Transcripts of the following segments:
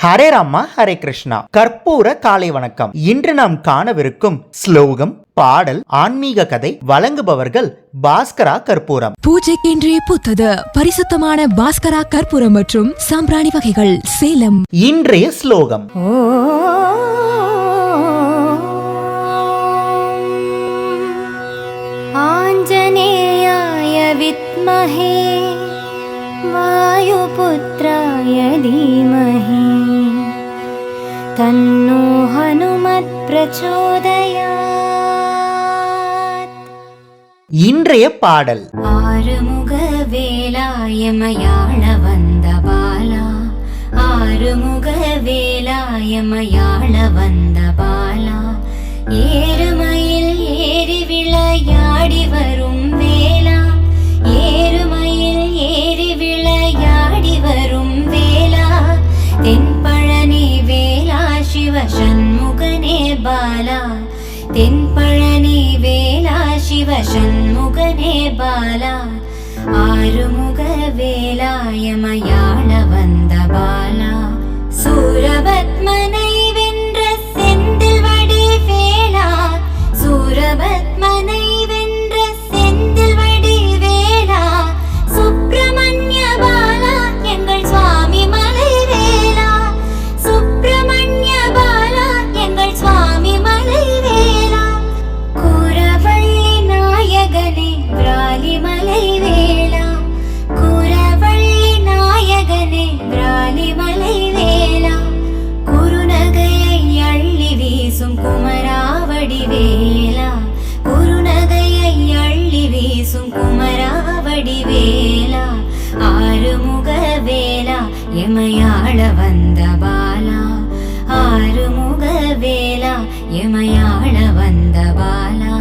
ஹரே ராமா ஹரே கிருஷ்ணா. கற்பூர காலை வணக்கம். இன்று நாம் காணவிருக்கும் ஸ்லோகம், பாடல், ஆன்மீக கதை வழங்குபவர்கள் பாஸ்கரா கற்பூரம். பூஜைக்கென்றே புத்தது பரிசுத்தமான பாஸ்கரா கற்பூரம் மற்றும் சாம்பிராணி வகைகள், சேலம். இன்றைய ஸ்லோகம்: ஆஞ்சநேயாய வித்மஹே வாயுபுத்ராய தீமஹி தன்னோ ஹனுமத் பிரச்சோதயாத். இன்றைய பாடல்: ஆறுமுக வேலாய மயாள வந்த பாலா, ஆறுமுக வேலாய மயாள வந்த பாலா, ஏறுமயில் ஏறி விளையாடி வரும் வேலா, ஏறுமயில் ஏறி விளையாடி வரும் வேலா, தென்பழனி வேலா சிவ சண்முகனே பாலா, தென்பழனி வேலா சிவ சண்முகனே பாலா, ஆறுமுக வேலாய மயாள வந்த பாலா, சூரபத்மனை வென்ற செந்தில் வடி வேலா, சூரபத்மனை வென்ற செந்தில் வடி வேலா, சுப்பிரமணிய பாலா எங்கள் சுவாமி மலை வேலா, சுப்பிரமணிய பாலா எங்கள் சுவாமி மலை வேலா, குரவள்ளி நாயகனே விராலிமலை வேலா, குரவள்ளி நாயகனே விராலிமலை வேலா, குருநகையை அள்ளி வீசும் குமராவடி வேலா, குருநகையை அள்ளி வீசும் குமராவடி வேலா, ஆறுமுக வேலா எமையாள வந்த பாலா, ஆறுமுக வேலா எமையாள வந்த பாலா.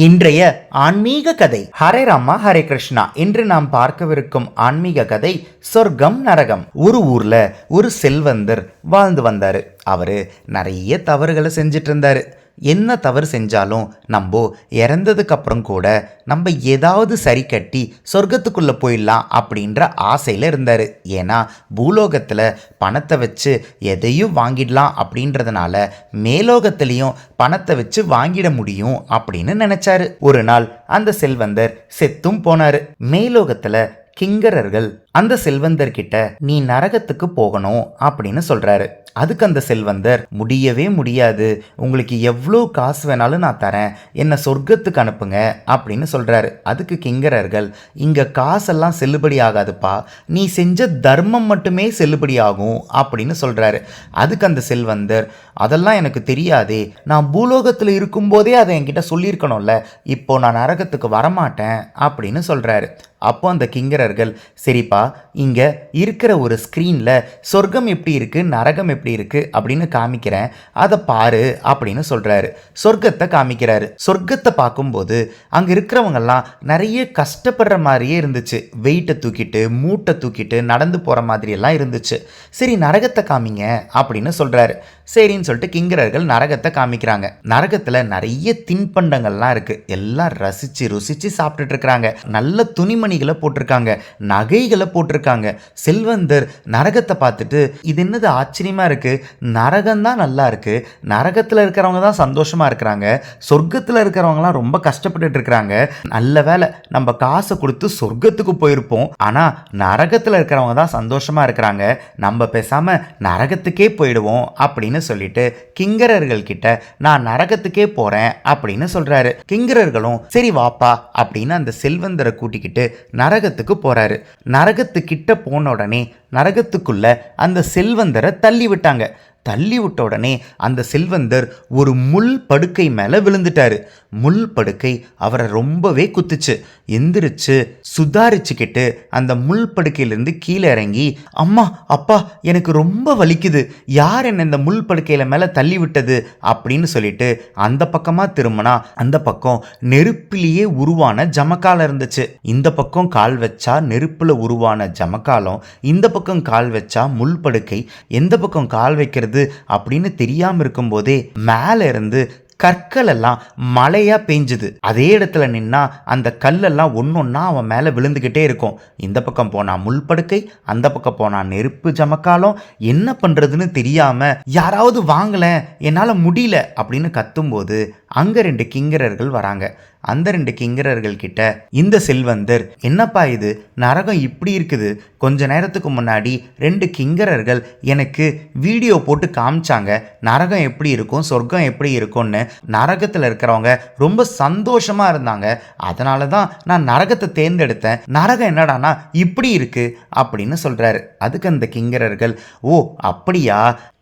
இன்றைய ஆன்மீக கதை. ஹரே ராமா ஹரே கிருஷ்ணா. இன்று நாம் பார்க்கவிருக்கும் ஆன்மீக கதை சொர்க்கம் நரகம். ஒரு ஊர்ல ஒரு செல்வந்தர் வாழ்ந்து வந்தாரு. அவரு நிறைய தவறுகளை செஞ்சிட்டு இருந்தாரு. என்ன தவறு செஞ்சாலும் நம்ம இறந்ததுக்கு அப்புறம் கூட நம்ம ஏதாவது சரி கட்டி சொர்க்கத்துக்குள்ளே போயிடலாம் அப்படின்ற ஆசையில் இருந்தார். ஏன்னா பூலோகத்தில் பணத்தை வச்சு எதையும் வாங்கிடலாம் அப்படின்றதுனால மேலோகத்திலையும் பணத்தை வச்சு வாங்கிட முடியும் அப்படின்னு நினைச்சாரு. ஒரு நாள் அந்த செல்வந்தர் செத்தும் போனாரு. மேலோகத்தில் கிங்கரர்கள் அந்த செல்வந்தர்கிட்ட நீ நரகத்துக்கு போகணும் அப்படின்னு சொல்றாரு. அதுக்கு அந்த செல்வந்தர் முடியவே முடியாது, உங்களுக்கு எவ்வளோ காசு வேணாலும் நான் தரேன், என்னை சொர்க்கத்துக்கு அனுப்புங்க அப்படின்னு சொல்றாரு. அதுக்கு கிங்கரர்கள், இங்க காசெல்லாம் செல்லுபடி ஆகாதுப்பா, நீ செஞ்ச தர்மம் மட்டுமே செல்லுபடி ஆகும் அப்படின்னு சொல்றாரு. அதுக்கு அந்த செல்வந்தர், அதெல்லாம் எனக்கு தெரியாதே, நான் பூலோகத்தில் இருக்கும்போதே அதை என்கிட்ட சொல்லியிருக்கணும்ல, இப்போ நான் நரகத்துக்கு வரமாட்டேன் அப்படின்னு சொல்றாரு. அப்போ அந்த கிங்கரர்கள், சரிப்பா, இங்க இருக்கிற ஒரு ஸ்க்ரீன்ல சொர்க்கம் எப்படி இருக்கு நரகம் எப்படி இருக்கு அப்படின்னு காமிக்கிறேன், அதை பாரு அப்படின்னு சொல்றாரு. சொர்க்கத்தை காமிக்கிறாரு. சொர்க்கத்தை பார்க்கும்போது அங்க இருக்கிறவங்கெல்லாம் நிறைய கஷ்டப்படுற மாதிரியே இருந்துச்சு. வெயிட்டை தூக்கிட்டு மூட்டை தூக்கிட்டு நடந்து போற மாதிரி எல்லாம் இருந்துச்சு. சரி, நரகத்தை காமிங்க அப்படின்னு சொல்றாரு. சரின்னு சொல்லிட்டு கிங்கரர்கள் நரகத்தை காமிக்கிறாங்க. நரகத்துல நிறைய தின்பண்டங்கள்லாம் இருக்கு. எல்லாம் ரசிச்சு ருசிச்சு சாப்பிட்டுட்டு இருக்கிறாங்க. நல்ல துணிமணிகளை போட்டிருக்காங்க, நகைகளை போட்டிருக்காங்க. செல்வந்தர் நரகத்தை பார்த்துட்டு, இது என்னது ஆச்சரியமா இருக்கு, நரகம் தான் நல்லா இருக்கு, நரகத்துல இருக்கிறவங்க தான் சந்தோஷமா இருக்கிறாங்க, சொர்க்கத்துல இருக்கிறவங்கலாம் ரொம்ப கஷ்டப்பட்டுட்டு இருக்கிறாங்க, நல்ல வேலை நம்ம காசை கொடுத்து சொர்க்கத்துக்கு போயிருப்போம், ஆனா நரகத்துல இருக்கிறவங்க தான் சந்தோஷமா இருக்கிறாங்க, நம்ம பேசாம நரகத்துக்கே போயிடுவோம் அப்படின்னு சொல்லிட்டு கிங்கரர்கள் கிட்ட நான் நரகத்துக்கே போறேன் அப்படின்னு சொல்றாரு. கிங்கரர்களும் சரி வாப்பா அப்படின்னு அந்த செல்வந்தரை கூட்டிக்கிட்டு நரகத்துக்கு போறாரு. நரகத்துக்கிட்ட போன உடனே நரகத்துக்குள்ள அந்த செல்வந்தரை தள்ளி விட்டாங்க. தள்ளி விட்ட உடனே அந்த செல்வந்தர் ஒரு முள் படுக்கை மேலே விழுந்துட்டாரு. முள் படுக்கை அவரை ரொம்பவே குத்துச்சு. எந்திரிச்சு சுதாரிச்சுக்கிட்டு அந்த முள் படுக்கையிலேருந்து கீழே இறங்கி, அம்மா அப்பா எனக்கு ரொம்ப வலிக்குது, யார் என்ன இந்த முள் படுக்கையில மேலே தள்ளி விட்டது அப்படின்னு சொல்லிட்டு அந்த பக்கமாக திரும்பினா அந்த பக்கம் நெருப்பிலேயே உருவான ஜமக்காலம் இருந்துச்சு. இந்த பக்கம் கால் வச்சா நெருப்பில் உருவான ஜமக்காலம், இந்த பக்கம் கால் வச்சா முள் படுக்கை, எந்த பக்கம் கால் வைக்கிறது அப்படின்னு தெரியாமல் இருக்கும்போதே மேலே இருந்து கற்கள் எல்லாம் மழையா பெஞ்சுது. அதே இடத்துல நின்னா அந்த கல்லெல்லாம் ஒன்னொன்னா அவன் மேல விழுந்துகிட்டே இருக்கும். இந்த பக்கம் போனா முள்படுக்கை, அந்த பக்கம் போனா நெருப்பு ஜமக்காலம். என்ன பண்றதுன்னு தெரியாம யாராவது வாங்கல, என்னால முடியல அப்படின்னு கத்தும்போது அங்க 2 கிங்கரர்கள் வராங்க. அந்த 2 கிங்கரர்கள் கிட்ட இந்த செல்வந்தர், என்னப்பா இது நரகம் இப்படி இருக்குது, கொஞ்ச நேரத்துக்கு முன்னாடி 2 கிங்கரர்கள் எனக்கு வீடியோ போட்டு காமிச்சாங்க, நரகம் எப்படி இருக்கும் சொர்க்கம் எப்படி இருக்கும்னு. நரகத்தில் இருக்கிறவங்க ரொம்ப சந்தோஷமா இருந்தாங்க, அதனால தான் நான் நரகத்தை தேர்ந்தெடுத்தேன். நரகம் என்னடானா இப்படி இருக்கு அப்படின்னு சொல்றாரு. அதுக்கு அந்த கிங்கரர்கள், ஓ அப்படியா,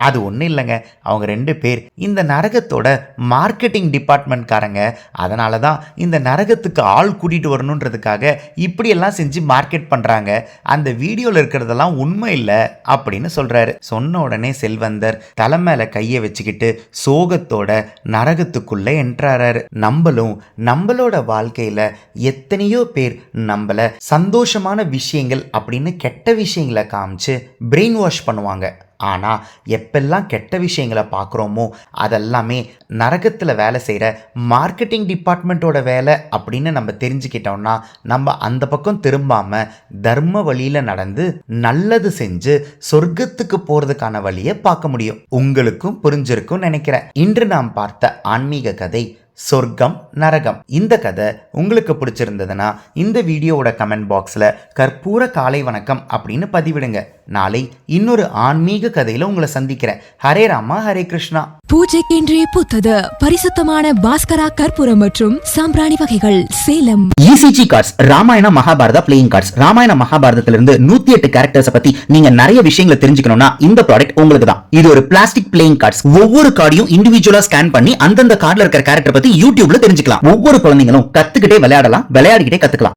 அது ஒன்றும் இல்லைங்க, அவங்க 2 பேர் இந்த நரகத்தோட மார்க்கெட்டிங் டிபார்ட்மெண்ட்காரங்க, அதனால தான் இந்த நரகத்துக்கு ஆள் கூட்டிகிட்டு வரணுன்றதுக்காக இப்படியெல்லாம் செஞ்சு மார்க்கெட் பண்ணுறாங்க, அந்த வீடியோவில் இருக்கிறதெல்லாம் உண்மை இல்லை அப்படின்னு சொல்கிறாரு. சொன்ன உடனே செல்வந்தர் தலை மேலே கையை வச்சுக்கிட்டு சோகத்தோட நரகத்துக்குள்ளே என்ட்ராரு. நம்மளோட வாழ்க்கையில் எத்தனையோ பேர் நம்மளை சந்தோஷமான விஷயங்கள் அப்படின்னு கெட்ட விஷயங்களை காமிச்சு பிரெயின் வாஷ் பண்ணுவாங்க. ஆனால் எப்பெல்லாம் கெட்ட விஷயங்களை பார்க்குறோமோ அதெல்லாமே நரகத்தில் வேலை செய்கிற மார்க்கெட்டிங் டிபார்ட்மெண்ட்டோட வேலை அப்படின்னு நம்ம தெரிஞ்சுக்கிட்டோம்னா நம்ம அந்த பக்கம் திரும்பாமல் தர்ம வழியில் நடந்து நல்லது செஞ்சு சொர்க்கத்துக்கு போகிறதுக்கான வழியை பார்க்க முடியும். உங்களுக்கும் புரிஞ்சிருக்கும் நினைக்கிறேன். இன்று நாம் பார்த்த ஆன்மீக கதை சொர்க்கம் நரகம். இந்த கதை உங்களுக்கு பிடிச்சிருந்ததுன்னா இந்த வீடியோவோட கமெண்ட் பாக்ஸில் கற்பூர காலை வணக்கம் அப்படின்னு பதிவிடுங்க. நாளை இன்னொரு ஆன்மீக கதையில உங்களை சந்திக்கிறேன். ஹரே ராமா ஹரே கிருஷ்ணா. பூஜைக்கென்றே புத்தது பரிசுத்தமான பாஸ்கரா கற்பூரம் மற்றும் சாம்பிராணி வகைகள் Salem. ECG cards, Ramayana Mahabharata playing cards. Ramayana மகாபாரதத்திலிருந்து 108 கேரக்டர்ஸ் பத்தி நீங்க நிறைய விஷயங்களை தெரிஞ்சுக்கணும்னா இந்த ப்ராடக்ட் உங்களுக்கு தான். இது ஒரு பிளாஸ்டிக் பிளேயிங் கார்ட்ஸ். ஒவ்வொரு கார்டையும் இண்டிவிஜுவலா ஸ்கேன் பண்ணி அந்தந்த கார்டுல இருக்கிற கேரக்டர் பத்தி யூடியூப்ல தெரிஞ்சுக்கலாம். ஒவ்வொரு குழந்தைங்களும் கத்துக்கிட்டே விளையாடலாம், விளையாடிக்கிட்டே கத்துக்கலாம்.